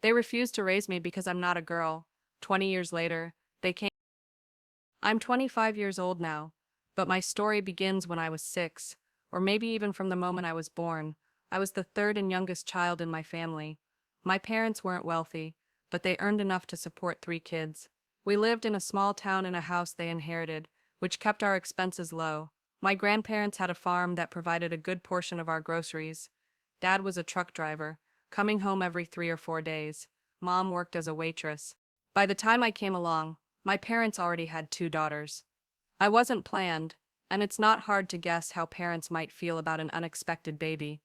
They refused to raise me because I'm not a girl. 20 years later, they came. I'm 25 years old now, but my story begins when I was 6, or maybe even from the moment I was born. I was the third and youngest child in my family. My parents weren't wealthy, but they earned enough to support 3 kids. We lived in a small town in a house they inherited, which kept our expenses low. My grandparents had a farm that provided a good portion of our groceries. Dad was a truck driver, coming home every 3 or 4 days. Mom worked as a waitress. By the time I came along, my parents already had 2 daughters. I wasn't planned, and it's not hard to guess how parents might feel about an unexpected baby.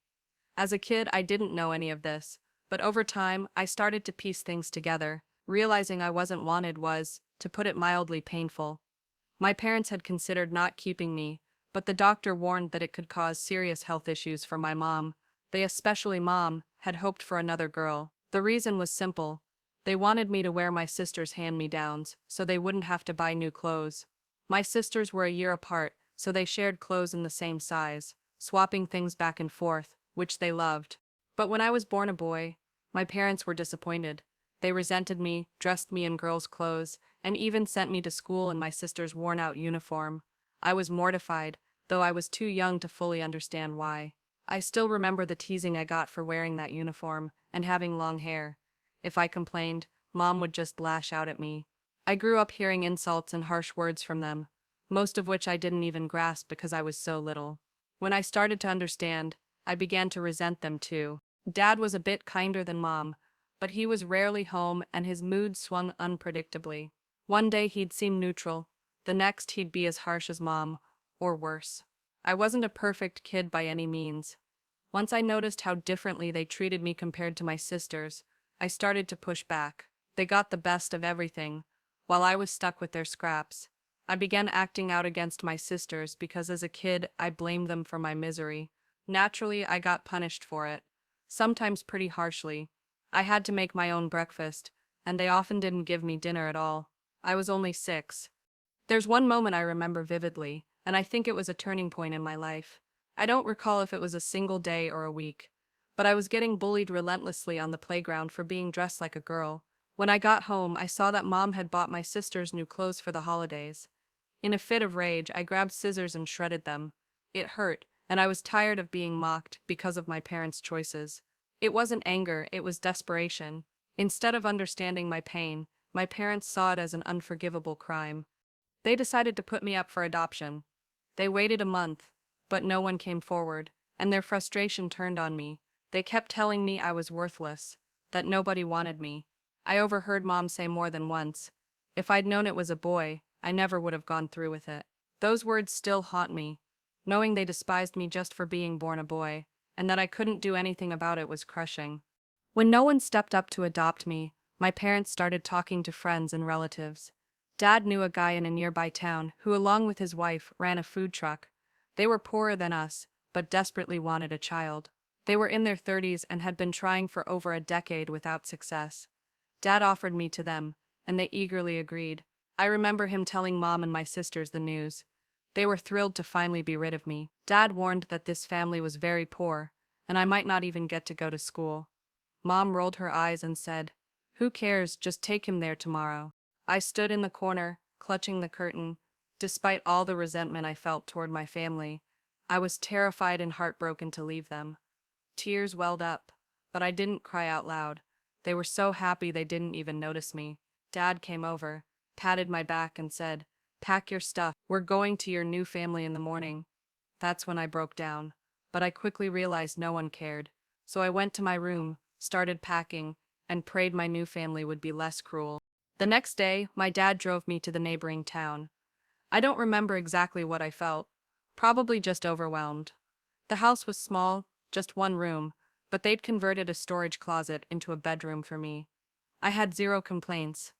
As a kid, I didn't know any of this, but over time, I started to piece things together. Realizing I wasn't wanted was, to put it mildly, painful. My parents had considered not keeping me, but the doctor warned that it could cause serious health issues for my mom. They, especially Mom, had hoped for another girl. The reason was simple. They wanted me to wear my sister's hand-me-downs, so they wouldn't have to buy new clothes. My sisters were a year apart, so they shared clothes in the same size, swapping things back and forth, which they loved. But when I was born a boy, my parents were disappointed. They resented me, dressed me in girls' clothes, and even sent me to school in my sister's worn-out uniform. I was mortified, though I was too young to fully understand why. I still remember the teasing I got for wearing that uniform and having long hair. If I complained, Mom would just lash out at me. I grew up hearing insults and harsh words from them, most of which I didn't even grasp because I was so little. When I started to understand, I began to resent them too. Dad was a bit kinder than Mom, but he was rarely home and his mood swung unpredictably. One day he'd seem neutral, the next he'd be as harsh as Mom, or worse. I wasn't a perfect kid by any means. Once I noticed how differently they treated me compared to my sisters, I started to push back. They got the best of everything, while I was stuck with their scraps. I began acting out against my sisters because as a kid I blamed them for my misery. Naturally, I got punished for it, sometimes pretty harshly. I had to make my own breakfast, and they often didn't give me dinner at all. I was only 6. There's one moment I remember vividly, and I think it was a turning point in my life. I don't recall if it was a single day or a week, but I was getting bullied relentlessly on the playground for being dressed like a girl. When I got home, I saw that Mom had bought my sisters new clothes for the holidays. In a fit of rage, I grabbed scissors and shredded them. It hurt, and I was tired of being mocked because of my parents' choices. It wasn't anger, it was desperation. Instead of understanding my pain, my parents saw it as an unforgivable crime. They decided to put me up for adoption. They waited a month, but no one came forward, and their frustration turned on me. They kept telling me I was worthless, that nobody wanted me. I overheard Mom say more than once, if I'd known it was a boy, I never would have gone through with it. Those words still haunt me. Knowing they despised me just for being born a boy, and that I couldn't do anything about it was crushing. When no one stepped up to adopt me, my parents started talking to friends and relatives. Dad knew a guy in a nearby town who, along with his wife, ran a food truck. They were poorer than us, but desperately wanted a child. They were in their 30s and had been trying for over a decade without success. Dad offered me to them, and they eagerly agreed. I remember him telling Mom and my sisters the news. They were thrilled to finally be rid of me. Dad warned that this family was very poor, and I might not even get to go to school. Mom rolled her eyes and said, "Who cares, just take him there tomorrow." I stood in the corner, clutching the curtain. Despite all the resentment I felt toward my family, I was terrified and heartbroken to leave them. Tears welled up, but I didn't cry out loud. They were so happy they didn't even notice me. Dad came over, patted my back and said, "Pack your stuff, we're going to your new family in the morning." That's when I broke down, but I quickly realized no one cared. So I went to my room, started packing, and prayed my new family would be less cruel. The next day, my dad drove me to the neighboring town. I don't remember exactly what I felt, probably just overwhelmed. The house was small, just one room, but they'd converted a storage closet into a bedroom for me. I had zero complaints.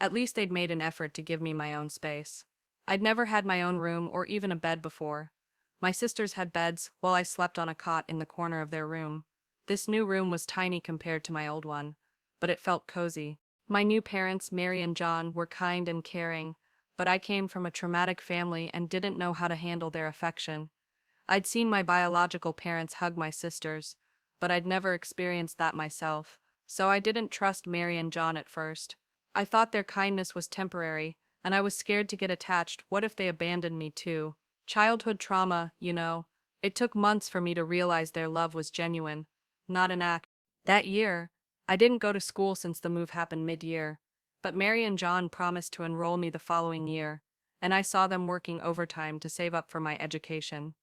At least they'd made an effort to give me my own space. I'd never had my own room or even a bed before. My sisters had beds, while I slept on a cot in the corner of their room. This new room was tiny compared to my old one, but it felt cozy. My new parents, Mary and John, were kind and caring, but I came from a traumatic family and didn't know how to handle their affection. I'd seen my biological parents hug my sisters, but I'd never experienced that myself. so I didn't trust Mary and John at first. I thought their kindness was temporary, and I was scared to get attached. What if they abandoned me too? Childhood trauma, you know. It took months for me to realize their love was genuine, not an act. That year, I didn't go to school since the move happened mid-year, but Mary and John promised to enroll me the following year, and I saw them working overtime to save up for my education.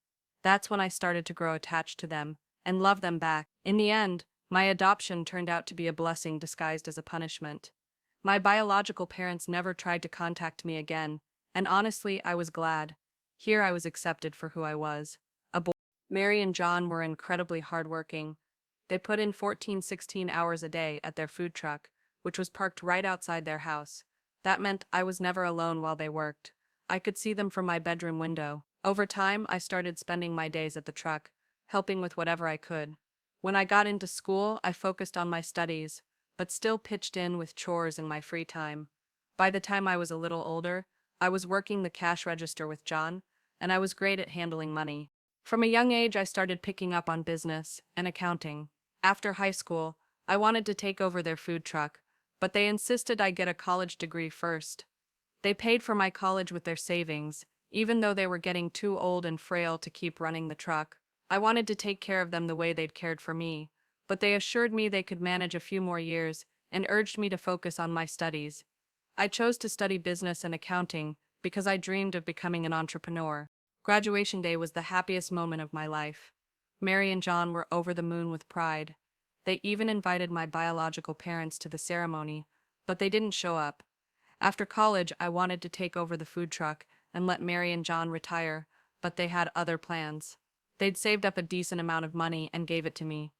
That's when I started to grow attached to them and love them back. In the end, my adoption turned out to be a blessing disguised as a punishment. My biological parents never tried to contact me again, and honestly, I was glad. Here I was accepted for who I was. A boy. Mary and John were incredibly hardworking. They put in 14-16 hours a day at their food truck, which was parked right outside their house. That meant I was never alone while they worked. I could see them from my bedroom window. Over time, I started spending my days at the truck, helping with whatever I could. When I got into school, I focused on my studies, but still pitched in with chores in my free time. By the time I was a little older, I was working the cash register with John, and I was great at handling money. From a young age, I started picking up on business and accounting. After high school, I wanted to take over their food truck, but they insisted I get a college degree first. They paid for my college with their savings, even though they were getting too old and frail to keep running the truck. I wanted to take care of them the way they'd cared for me, but they assured me they could manage a few more years and urged me to focus on my studies. I chose to study business and accounting because I dreamed of becoming an entrepreneur. Graduation day was the happiest moment of my life. Mary and John were over the moon with pride. They even invited my biological parents to the ceremony, but they didn't show up. After college, I wanted to take over the food truck and let Mary and John retire, but they had other plans. They'd saved up a decent amount of money and gave it to me.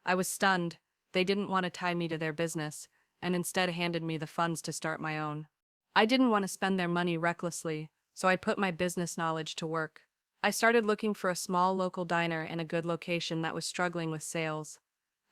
I was stunned. They didn't want to tie me to their business, and instead handed me the funds to start my own. I didn't want to spend their money recklessly, so I put my business knowledge to work. I started looking for a small local diner in a good location that was struggling with sales.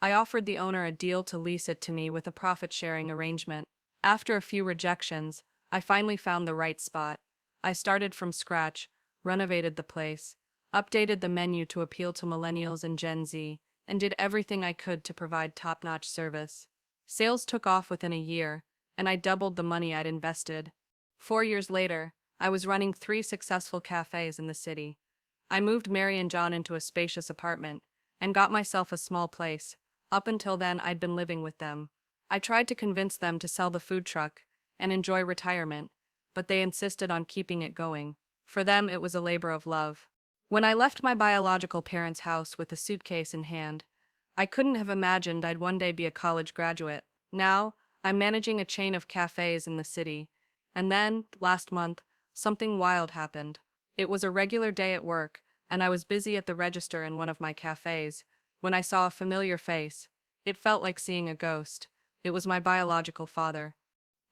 I offered the owner a deal to lease it to me with a profit-sharing arrangement. After a few rejections, I finally found the right spot. I started from scratch, renovated the place, updated the menu to appeal to millennials and Gen Z, and did everything I could to provide top-notch service. Sales took off within a year, and I doubled the money I'd invested. 4 years later, I was running 3 successful cafes in the city. I moved Mary and John into a spacious apartment and got myself a small place. Up until then, I'd been living with them. I tried to convince them to sell the food truck and enjoy retirement, but they insisted on keeping it going. For them, it was a labor of love. When I left my biological parents' house with a suitcase in hand, I couldn't have imagined I'd one day be a college graduate. Now, I'm managing a chain of cafes in the city. And then, last month, something wild happened. It was a regular day at work, and I was busy at the register in one of my cafes when I saw a familiar face. It felt like seeing a ghost. It was my biological father.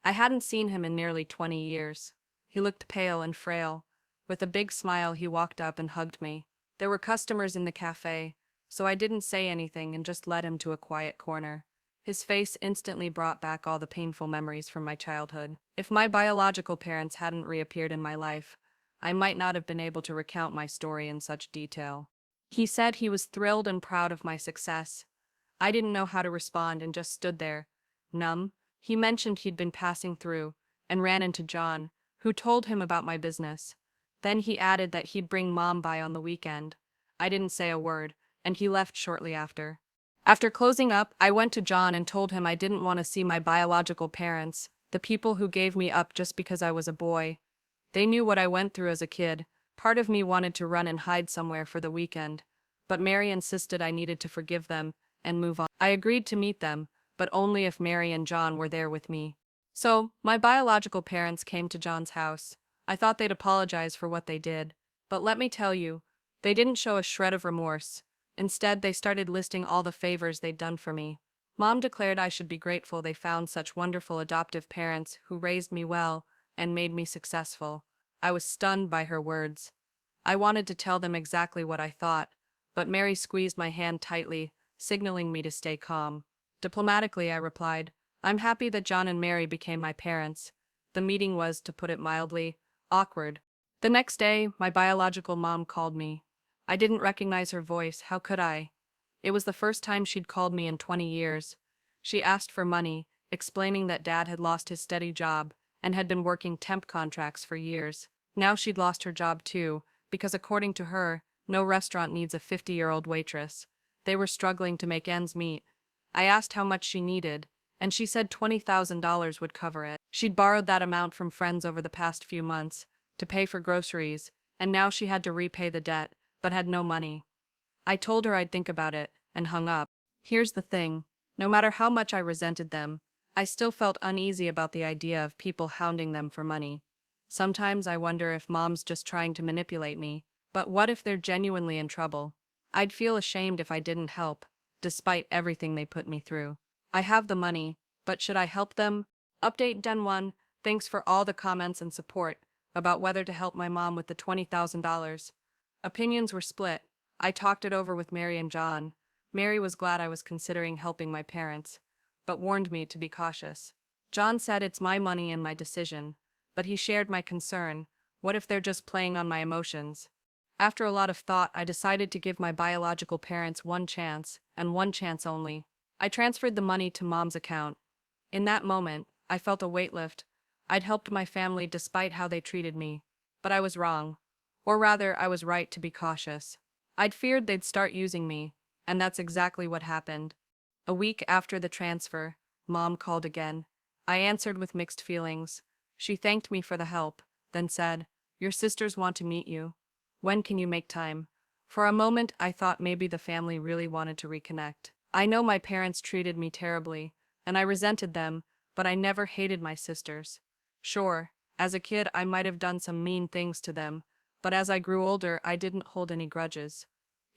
I hadn't seen him in nearly 20 years. He looked pale and frail. With a big smile, he walked up and hugged me. There were customers in the cafe, so I didn't say anything and just led him to a quiet corner. His face instantly brought back all the painful memories from my childhood. If my biological parents hadn't reappeared in my life, I might not have been able to recount my story in such detail. He said he was thrilled and proud of my success. I didn't know how to respond and just stood there, numb. He mentioned he'd been passing through and ran into John, who told him about my business. Then he added that he'd bring Mom by on the weekend. I didn't say a word, and he left shortly after. After closing up, I went to John and told him I didn't want to see my biological parents, the people who gave me up just because I was a boy. They knew what I went through as a kid. Part of me wanted to run and hide somewhere for the weekend, but Mary insisted I needed to forgive them and move on. I agreed to meet them, but only if Mary and John were there with me. So, my biological parents came to John's house. I thought they'd apologize for what they did, but let me tell you, they didn't show a shred of remorse. Instead, they started listing all the favors they'd done for me. Mom declared I should be grateful they found such wonderful adoptive parents who raised me well and made me successful. I was stunned by her words. I wanted to tell them exactly what I thought, but Mary squeezed my hand tightly, signaling me to stay calm. Diplomatically, I replied, I'm happy that John and Mary became my parents. The meeting was, to put it mildly, awkward. The next day, my biological mom called me. I didn't recognize her voice, how could I? It was the first time she'd called me in 20 years. She asked for money, explaining that dad had lost his steady job and had been working temp contracts for years. Now she'd lost her job too, because according to her, no restaurant needs a 50-year-old waitress. They were struggling to make ends meet. I asked how much she needed, and she said $20,000 would cover it. She'd borrowed that amount from friends over the past few months to pay for groceries, and now she had to repay the debt, but had no money. I told her I'd think about it, and hung up. Here's the thing. No matter how much I resented them, I still felt uneasy about the idea of people hounding them for money. Sometimes I wonder if mom's just trying to manipulate me, but what if they're genuinely in trouble? I'd feel ashamed if I didn't help, despite everything they put me through. I have the money, but should I help them? Update Den 1, thanks for all the comments and support about whether to help my mom with the $20,000. Opinions were split. I talked it over with Mary and John. Mary was glad I was considering helping my parents, but warned me to be cautious. John said it's my money and my decision, but he shared my concern. What if they're just playing on my emotions? After a lot of thought, I decided to give my biological parents one chance, and one chance only. I transferred the money to mom's account. In that moment, I felt a weight lift. I'd helped my family despite how they treated me. But I was wrong. Or rather, I was right to be cautious. I'd feared they'd start using me, and that's exactly what happened. A week after the transfer, Mom called again. I answered with mixed feelings. She thanked me for the help, then said, "Your sisters want to meet you. When can you make time?" For a moment, I thought maybe the family really wanted to reconnect. I know my parents treated me terribly, and I resented them, but I never hated my sisters. Sure, as a kid I might have done some mean things to them, but as I grew older I didn't hold any grudges.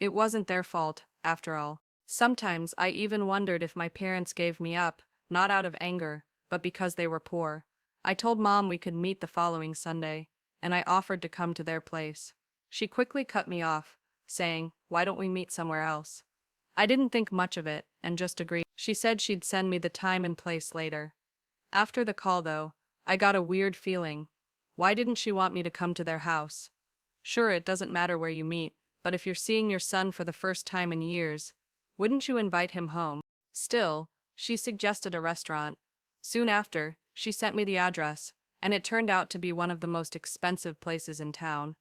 It wasn't their fault, after all. Sometimes I even wondered if my parents gave me up, not out of anger, but because they were poor. I told Mom we could meet the following Sunday, and I offered to come to their place. She quickly cut me off, saying, "Why don't we meet somewhere else?" I didn't think much of it, and just agreed. She said she'd send me the time and place later. After the call, though, I got a weird feeling. Why didn't she want me to come to their house? Sure, it doesn't matter where you meet, but if you're seeing your son for the first time in years, wouldn't you invite him home? Still, she suggested a restaurant. Soon after, she sent me the address, and it turned out to be one of the most expensive places in town.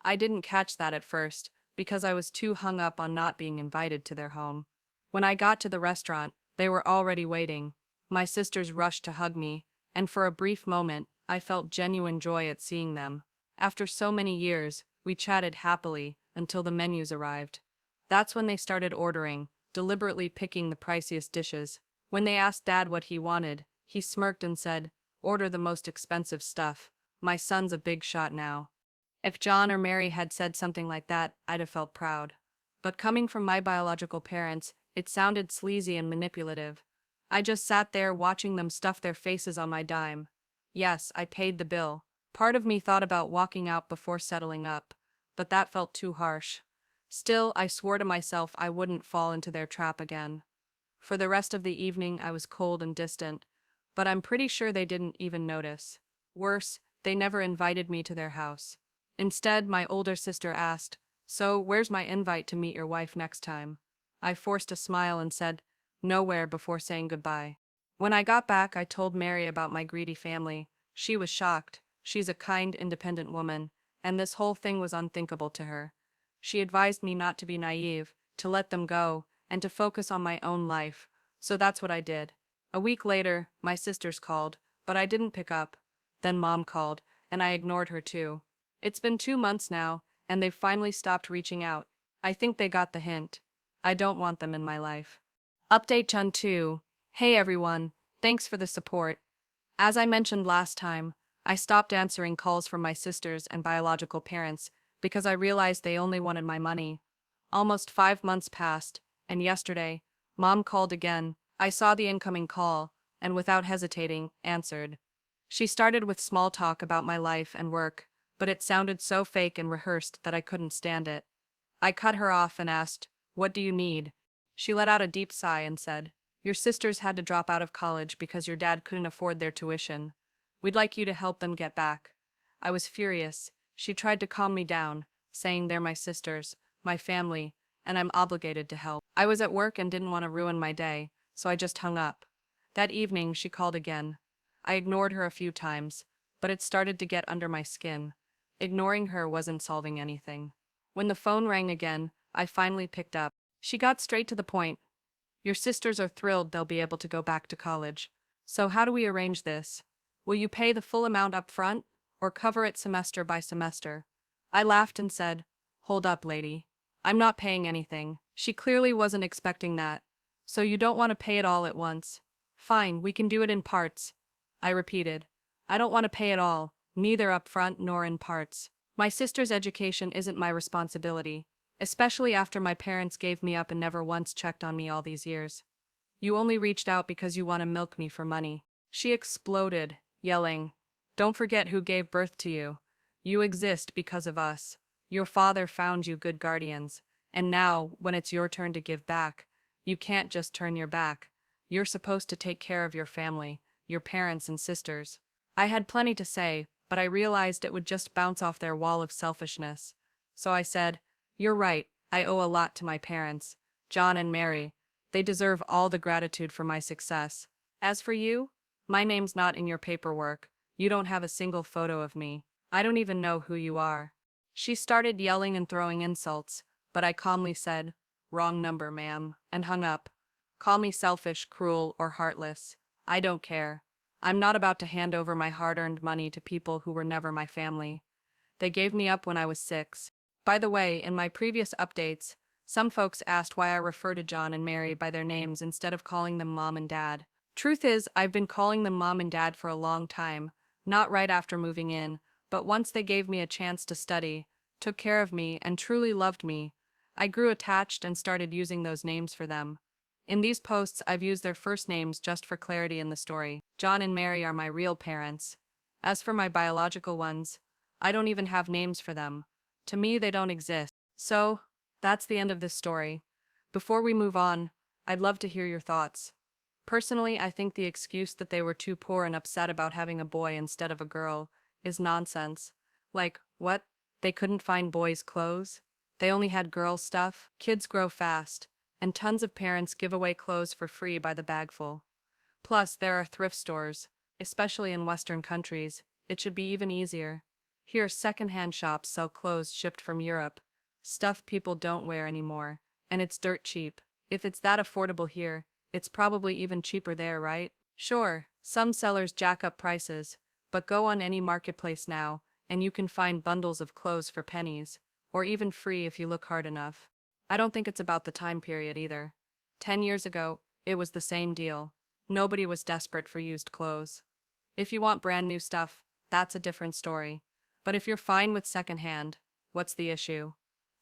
I didn't catch that at first, because I was too hung up on not being invited to their home. When I got to the restaurant, they were already waiting. My sisters rushed to hug me, and for a brief moment, I felt genuine joy at seeing them. After so many years, we chatted happily until the menus arrived. That's when they started ordering, deliberately picking the priciest dishes. When they asked Dad what he wanted, he smirked and said, "Order the most expensive stuff. My son's a big shot now." If John or Mary had said something like that, I'd have felt proud. But coming from my biological parents, it sounded sleazy and manipulative. I just sat there watching them stuff their faces on my dime. Yes, I paid the bill. Part of me thought about walking out before settling up, but that felt too harsh. Still, I swore to myself I wouldn't fall into their trap again. For the rest of the evening, I was cold and distant, but I'm pretty sure they didn't even notice. Worse, they never invited me to their house. Instead, my older sister asked, "So, where's my invite to meet your wife next time?" I forced a smile and said, "Nowhere," before saying goodbye. When I got back, I told Mary about my greedy family. She was shocked. She's a kind, independent woman, and this whole thing was unthinkable to her. She advised me not to be naive, to let them go, and to focus on my own life. So that's what I did. A week later, my sisters called, but I didn't pick up. Then Mom called, and I ignored her too. It's been 2 months now, and they've finally stopped reaching out. I think they got the hint. I don't want them in my life. Update Chun 2. Hey everyone, thanks for the support. As I mentioned last time, I stopped answering calls from my sisters and biological parents because I realized they only wanted my money. Almost 5 months passed, and yesterday, Mom called again. I saw the incoming call, and without hesitating, answered. She started with small talk about my life and work, but it sounded so fake and rehearsed that I couldn't stand it. I cut her off and asked, "What do you need?" She let out a deep sigh and said, "Your sisters had to drop out of college because your dad couldn't afford their tuition. We'd like you to help them get back." I was furious. She tried to calm me down, saying they're my sisters, my family, and I'm obligated to help. I was at work and didn't want to ruin my day, so I just hung up. That evening, she called again. I ignored her a few times, but it started to get under my skin. Ignoring her wasn't solving anything. When the phone rang again, I finally picked up. She got straight to the point. Your sisters are thrilled they'll be able to go back to college. So how do we arrange this? Will you pay the full amount up front, or cover it semester by semester? I laughed and said, hold up, lady. I'm not paying anything. She clearly wasn't expecting that. So you don't want to pay it all at once? Fine, we can do it in parts. I repeated. I don't want to pay it all, neither up front nor in parts. My sister's education isn't my responsibility, especially after my parents gave me up and never once checked on me all these years. You only reached out because you want to milk me for money. She exploded, yelling, don't forget who gave birth to you. You exist because of us. Your father found you good guardians, and now, when it's your turn to give back, you can't just turn your back. You're supposed to take care of your family, your parents and sisters. I had plenty to say, but I realized it would just bounce off their wall of selfishness. So I said, you're right, I owe a lot to my parents, John and Mary. They deserve all the gratitude for my success. As for you, my name's not in your paperwork. You don't have a single photo of me. I don't even know who you are. She started yelling and throwing insults, but I calmly said, wrong number, ma'am, and hung up. Call me selfish, cruel, or heartless. I don't care. I'm not about to hand over my hard-earned money to people who were never my family. They gave me up when I was 6. By the way, in my previous updates, some folks asked why I refer to John and Mary by their names instead of calling them Mom and Dad. Truth is, I've been calling them Mom and Dad for a long time, not right after moving in, but once they gave me a chance to study, took care of me, and truly loved me, I grew attached and started using those names for them. In these posts, I've used their first names just for clarity in the story. John and Mary are my real parents. As for my biological ones, I don't even have names for them. To me, they don't exist. So, that's the end of this story. Before we move on, I'd love to hear your thoughts. Personally, I think the excuse that they were too poor and upset about having a boy instead of a girl is nonsense. Like, what? They couldn't find boys' clothes? They only had girl stuff? Kids grow fast, and tons of parents give away clothes for free by the bagful. Plus, there are thrift stores, especially in Western countries. It should be even easier. Here, secondhand shops sell clothes shipped from Europe, stuff people don't wear anymore, and it's dirt cheap. If it's that affordable here, it's probably even cheaper there, right? Sure, some sellers jack up prices, but go on any marketplace now, and you can find bundles of clothes for pennies, or even free if you look hard enough. I don't think it's about the time period either. 10 years ago, it was the same deal. Nobody was desperate for used clothes. If you want brand new stuff, that's a different story. But if you're fine with secondhand, what's the issue?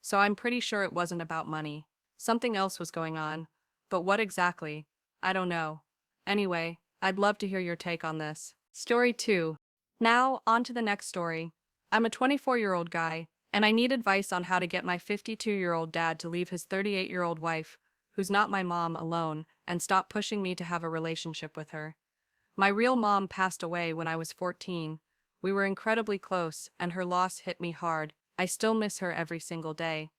So I'm pretty sure it wasn't about money. Something else was going on. But what exactly? I don't know. Anyway, I'd love to hear your take on this. Story 2. Now, on to the next story. I'm a 24-year-old guy, and I need advice on how to get my 52-year-old dad to leave his 38-year-old wife, who's not my mom, alone, and stop pushing me to have a relationship with her. My real mom passed away when I was 14. We were incredibly close, and her loss hit me hard. I still miss her every single day.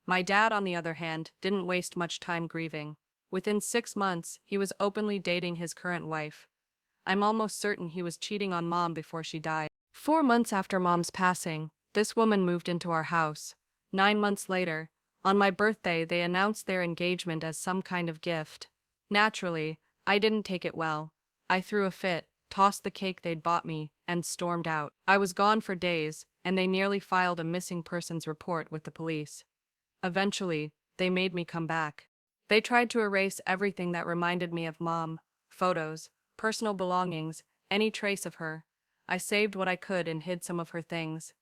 My dad, on the other hand, didn't waste much time grieving. Within 6 months, he was openly dating his current wife. I'm almost certain he was cheating on mom before she died. 4 months after mom's passing, this woman moved into our house. 9 months later, on my birthday, they announced their engagement as some kind of gift. Naturally, I didn't take it well. I threw a fit, tossed the cake they'd bought me, and stormed out. I was gone for days, and they nearly filed a missing persons report with the police. Eventually, they made me come back. They tried to erase everything that reminded me of mom: photos, personal belongings, any trace of her. I saved what I could and hid some of her things.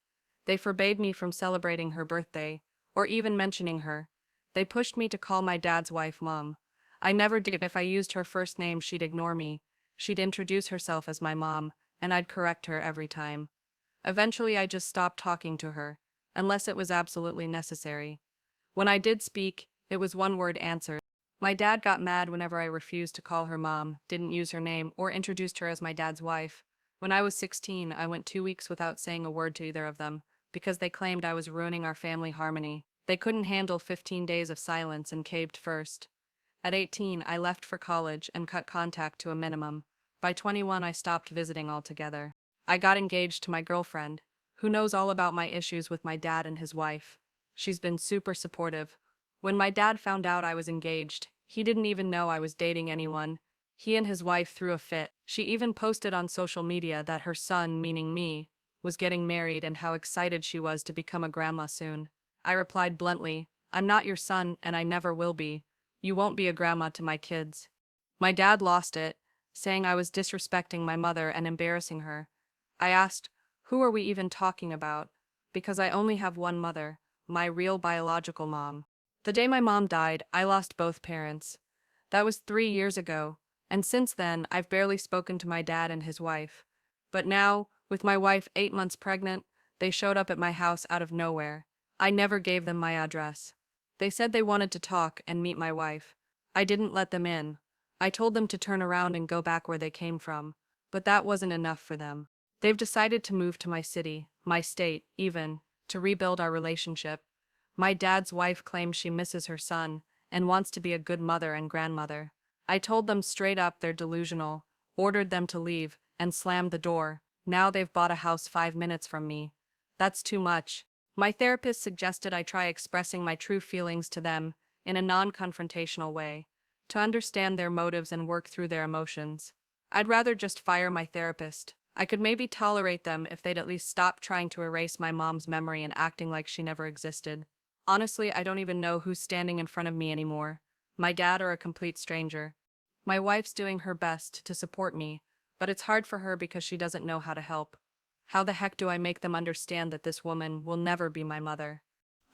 They forbade me from celebrating her birthday, or even mentioning her. They pushed me to call my dad's wife Mom. I never did. If I used her first name, she'd ignore me. She'd introduce herself as my mom, and I'd correct her every time. Eventually, I just stopped talking to her, unless it was absolutely necessary. When I did speak, it was one-word answers. My dad got mad whenever I refused to call her mom, didn't use her name, or introduced her as my dad's wife. When I was 16, I went 2 weeks without saying a word to either of them, because they claimed I was ruining our family harmony. They couldn't handle 15 days of silence and caved first. At 18, I left for college and cut contact to a minimum. By 21, I stopped visiting altogether. I got engaged to my girlfriend, who knows all about my issues with my dad and his wife. She's been super supportive. When my dad found out I was engaged, he didn't even know I was dating anyone. He and his wife threw a fit. She even posted on social media that her son, meaning me, was getting married and how excited she was to become a grandma soon. I replied bluntly, "I'm not your son and I never will be. You won't be a grandma to my kids." My dad lost it, saying I was disrespecting my mother and embarrassing her. I asked, "Who are we even talking about?" Because I only have one mother, my real biological mom. The day my mom died, I lost both parents. That was 3 years ago, and since then, I've barely spoken to my dad and his wife. But now, with my wife 8 months pregnant, they showed up at my house out of nowhere. I never gave them my address. They said they wanted to talk and meet my wife. I didn't let them in. I told them to turn around and go back where they came from. But that wasn't enough for them. They've decided to move to my city, my state, even, to rebuild our relationship. My dad's wife claims she misses her son and wants to be a good mother and grandmother. I told them straight up they're delusional, ordered them to leave, and slammed the door. Now they've bought a house 5 minutes from me. That's too much. My therapist suggested I try expressing my true feelings to them in a non-confrontational way, to understand their motives and work through their emotions. I'd rather just fire my therapist. I could maybe tolerate them if they'd at least stop trying to erase my mom's memory and acting like she never existed. Honestly, I don't even know who's standing in front of me anymore. My dad or a complete stranger. My wife's doing her best to support me, but it's hard for her because she doesn't know how to help. How the heck do I make them understand that this woman will never be my mother?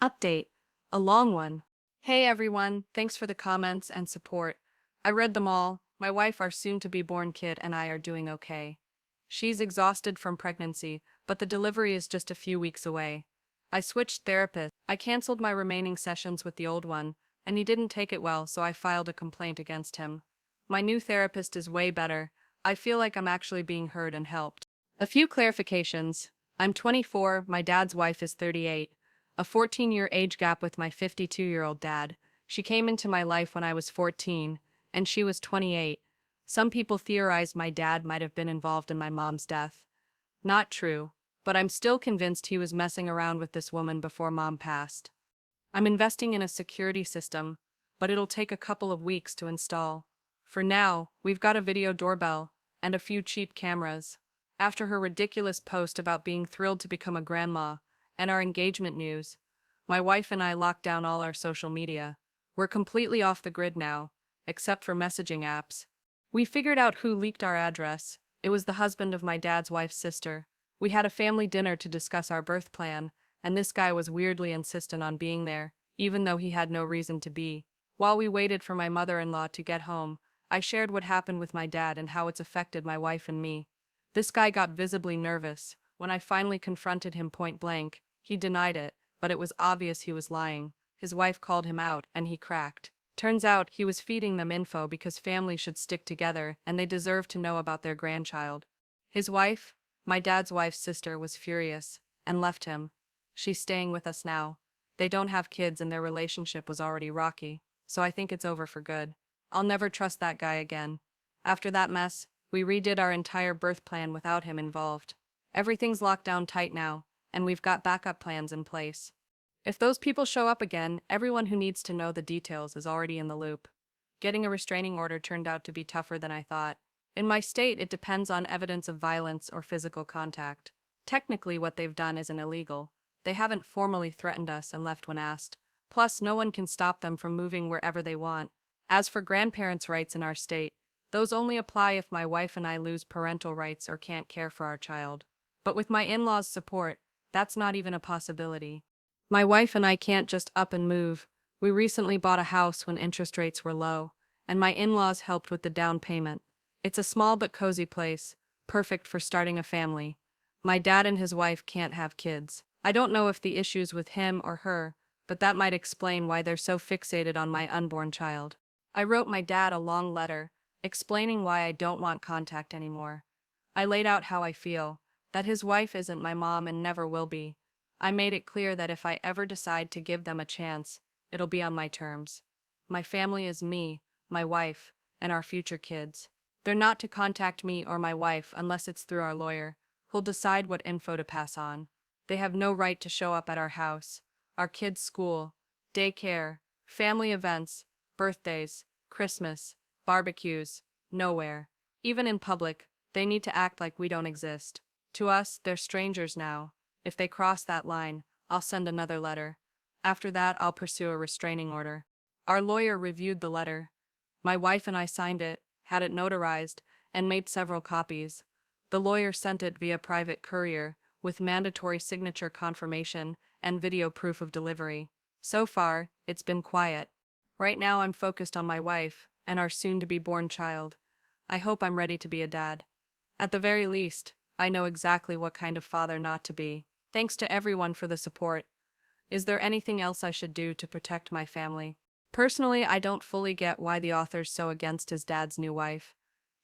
Update. A long one. Hey everyone, thanks for the comments and support. I read them all. My wife, our soon-to-be-born kid, and I are doing okay. She's exhausted from pregnancy, but the delivery is just a few weeks away. I switched therapists. I canceled my remaining sessions with the old one, and he didn't take it well, so I filed a complaint against him. My new therapist is way better. I feel like I'm actually being heard and helped. A few clarifications. I'm 24, my dad's wife is 38. A 14-year age gap with my 52-year-old dad. She came into my life when I was 14, and she was 28. Some people theorized my dad might have been involved in my mom's death. Not true, but I'm still convinced he was messing around with this woman before mom passed. I'm investing in a security system, but it'll take a couple of weeks to install. For now, we've got a video doorbell and a few cheap cameras. After her ridiculous post about being thrilled to become a grandma and our engagement news, my wife and I locked down all our social media. We're completely off the grid now, except for messaging apps. We figured out who leaked our address. It was the husband of my dad's wife's sister. We had a family dinner to discuss our birth plan, and this guy was weirdly insistent on being there, even though he had no reason to be. While we waited for my mother-in-law to get home, I shared what happened with my dad and how it's affected my wife and me. This guy got visibly nervous. When I finally confronted him point blank, he denied it, but it was obvious he was lying. His wife called him out, and he cracked. Turns out he was feeding them info because families should stick together and they deserve to know about their grandchild. His wife, my dad's wife's sister, was furious and left him. She's staying with us now. They don't have kids and their relationship was already rocky, so I think it's over for good. I'll never trust that guy again. After that mess, we redid our entire birth plan without him involved. Everything's locked down tight now, and we've got backup plans in place. If those people show up again, everyone who needs to know the details is already in the loop. Getting a restraining order turned out to be tougher than I thought. In my state, it depends on evidence of violence or physical contact. Technically, what they've done isn't illegal. They haven't formally threatened us and left when asked. Plus, no one can stop them from moving wherever they want. As for grandparents' rights in our state, those only apply if my wife and I lose parental rights or can't care for our child. But with my in-laws' support, that's not even a possibility. My wife and I can't just up and move. We recently bought a house when interest rates were low, and my in-laws helped with the down payment. It's a small but cozy place, perfect for starting a family. My dad and his wife can't have kids. I don't know if the issue's with him or her, but that might explain why they're so fixated on my unborn child. I wrote my dad a long letter, explaining why I don't want contact anymore. I laid out how I feel, that his wife isn't my mom and never will be. I made it clear that if I ever decide to give them a chance, it'll be on my terms. My family is me, my wife, and our future kids. They're not to contact me or my wife unless it's through our lawyer, who'll decide what info to pass on. They have no right to show up at our house, our kids' school, daycare, family events, birthdays, Christmas, barbecues, nowhere. Even in public, they need to act like we don't exist. To us, they're strangers now. If they cross that line, I'll send another letter. After that, I'll pursue a restraining order. Our lawyer reviewed the letter. My wife and I signed it, had it notarized, and made several copies. The lawyer sent it via private courier, with mandatory signature confirmation and video proof of delivery. So far, it's been quiet. Right now I'm focused on my wife and our soon-to-be-born child. I hope I'm ready to be a dad. At the very least, I know exactly what kind of father not to be. Thanks to everyone for the support. Is there anything else I should do to protect my family? Personally, I don't fully get why the author's so against his dad's new wife.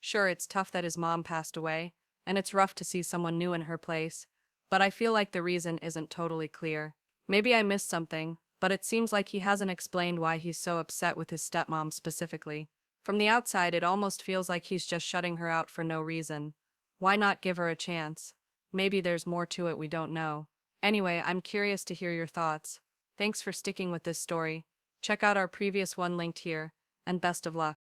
Sure, it's tough that his mom passed away, and it's rough to see someone new in her place, but I feel like the reason isn't totally clear. Maybe I missed something, but it seems like he hasn't explained why he's so upset with his stepmom specifically. From the outside, it almost feels like he's just shutting her out for no reason. Why not give her a chance? Maybe there's more to it we don't know. Anyway, I'm curious to hear your thoughts. Thanks for sticking with this story. Check out our previous one linked here, and best of luck.